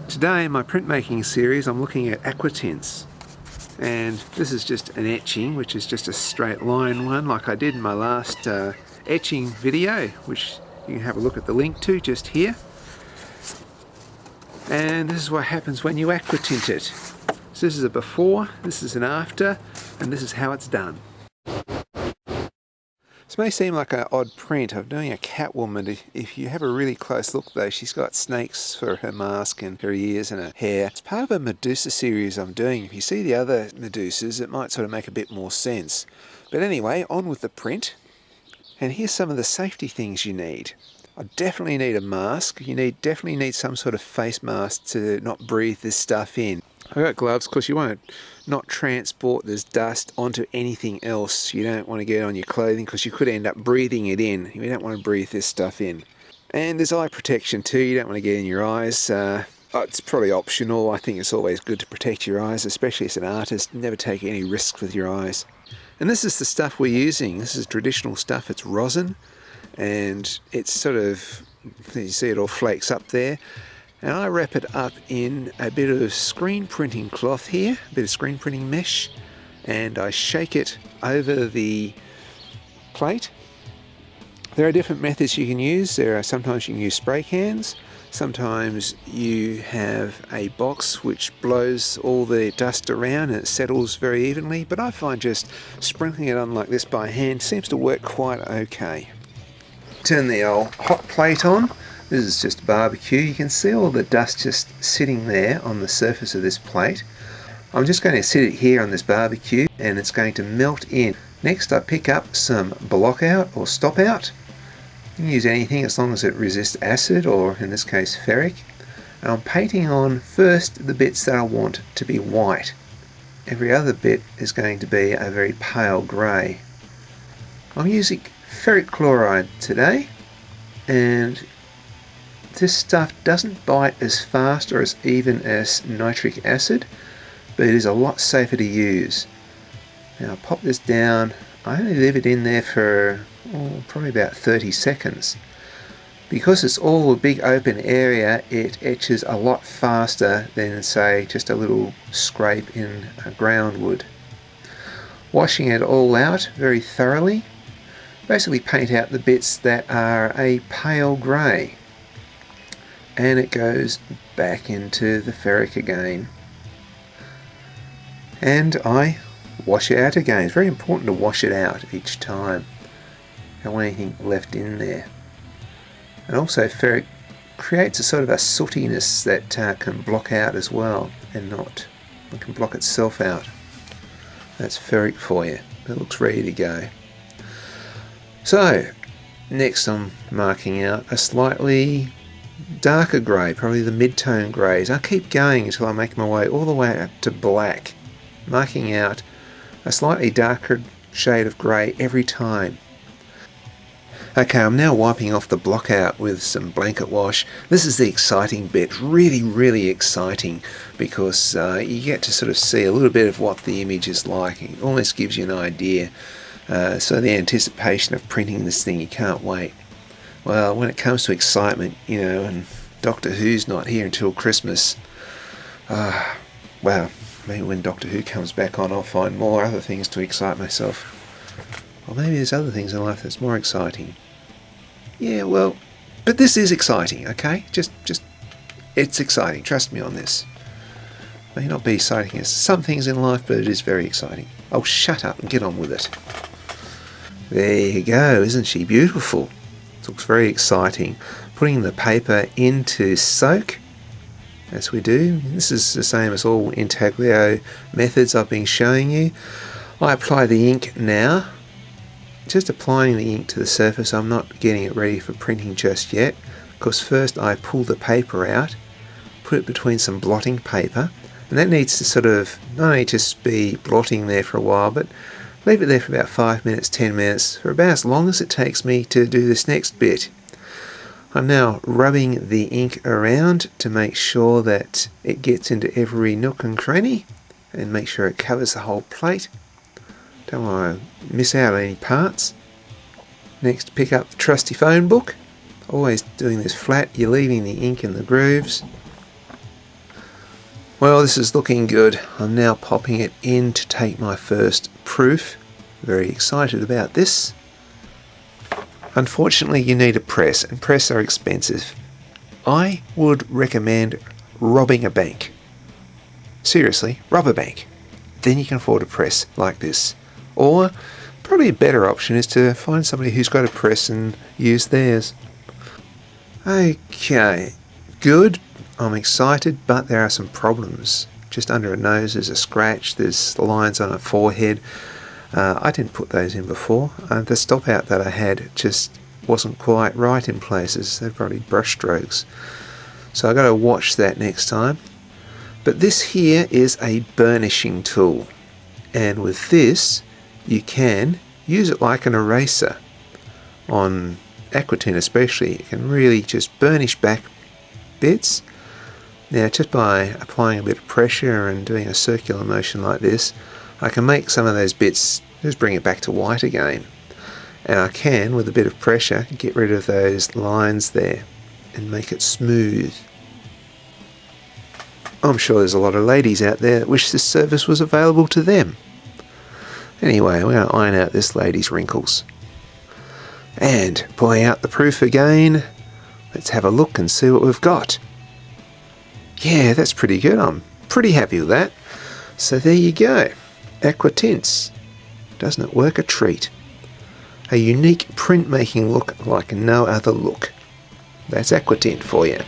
Today in my printmaking series I'm looking at aqua-tints, and this is just an etching, which is just a straight line one like I did in my last etching video, which you can have a look at the link to just here. And this is what happens when you aqua-tint it. So this is a before, this is an after, and this is how it's done. This may seem like an odd print. I'm doing a cat woman. If you have a really close look though, she's got snakes for her mask and her ears and her hair. It's part of a Medusa series I'm doing. If you see the other Medusas, it might sort of make a bit more sense. But anyway, on with the print. And here's some of the safety things you need. I definitely need a mask. You definitely need some sort of face mask to not breathe this stuff in. I've got gloves because you want to not transport this dust onto anything else. You don't want to get it on your clothing because you could end up breathing it in. You don't want to breathe this stuff in. And there's eye protection too. You don't want to get in your eyes. It's probably optional. I think it's always good to protect your eyes, especially as an artist. Never take any risks with your eyes. And this is the stuff we're using. This is traditional stuff. It's rosin, and it's sort of, you see it all flakes up there. And I wrap it up in a bit of screen printing cloth here, a bit of screen printing mesh, and I shake it over the plate. There are different methods you can use. Sometimes you can use spray cans, sometimes you have a box which blows all the dust around and it settles very evenly, but I find just sprinkling it on like this by hand seems to work quite okay. Turn the old hot plate on. This is just barbecue. You can see all the dust just sitting there on the surface of this plate. I'm just going to sit it here on this barbecue and it's going to melt in. Next I pick up some block out or stop out. You can use anything as long as it resists acid, or in this case ferric. And I'm painting on first the bits that I want to be white. Every other bit is going to be a very pale grey. I'm using ferric chloride today, and this stuff doesn't bite as fast or as even as nitric acid, but it is a lot safer to use. Now I'll pop this down. I only leave it in there for probably about 30 seconds. Because it's all a big open area, it etches a lot faster than, say, just a little scrape in a groundwood. Washing it all out very thoroughly, basically paint out the bits that are a pale grey. And it goes back into the ferric again. And I wash it out again. It's very important to wash it out each time. Don't want anything left in there. And also ferric creates a sort of a sootiness that can block out as well, and it can block itself out. That's ferric for you. It looks ready to go. So next I'm marking out a slightly darker grey, probably the mid-tone greys. I'll keep going until I make my way all the way up to black, marking out a slightly darker shade of grey every time. Okay, I'm now wiping off the block out with some blanket wash. This is the exciting bit, really exciting, because you get to sort of see a little bit of what the image is like. It almost gives you an idea. So the anticipation of printing this thing, you can't wait. Well, when it comes to excitement, and Doctor Who's not here until Christmas, well, maybe when Doctor Who comes back on, I'll find more other things to excite myself. Or maybe there's other things in life that's more exciting. Yeah, well, but this is exciting, okay? Just, it's exciting. Trust me on this. It may not be exciting as some things in life, but it is very exciting. Oh, shut up and get on with it. There you go. Isn't she beautiful? It looks very exciting. Putting the paper into soak, as we do. This is the same as all intaglio methods I've been showing you. I apply the ink now. Just applying the ink to the surface. I'm not getting it ready for printing just yet, because first I pull the paper out, put it between some blotting paper, and that needs to sort of not only just be blotting there for a while, but leave it there for about 5 minutes, 10 minutes, for about as long as it takes me to do this next bit. I'm now rubbing the ink around to make sure that it gets into every nook and cranny and make sure it covers the whole plate. Don't want to miss out on any parts. Next, pick up the trusty phone book. Always doing this flat, you're leaving the ink in the grooves. Well, this is looking good. I'm now popping it in to take my first proof. Very excited about this. Unfortunately, you need a press, and press are expensive. I would recommend robbing a bank. Seriously, rob a bank. Then you can afford a press like this. Or, probably a better option is to find somebody who's got a press and use theirs. Okay, good. I'm excited, but there are some problems. Just under her nose there's a scratch, there's lines on her forehead. I didn't put those in before. The stop out that I had just wasn't quite right in places. They're probably brush strokes. So I've got to watch that next time. But this here is a burnishing tool. And with this, you can use it like an eraser. On Aqua-tint especially, you can really just burnish back bits. Now, just by applying a bit of pressure and doing a circular motion like this, I can make some of those bits, just bring it back to white again. And I can, with a bit of pressure, get rid of those lines there and make it smooth. I'm sure there's a lot of ladies out there that wish this service was available to them. Anyway, we're going to iron out this lady's wrinkles. And pulling out the proof again, let's have a look and see what we've got. Yeah, that's pretty good. I'm pretty happy with that. So there you go. Aqua-tints. Doesn't it work a treat? A unique printmaking look like no other look. That's Aqua-tint for you.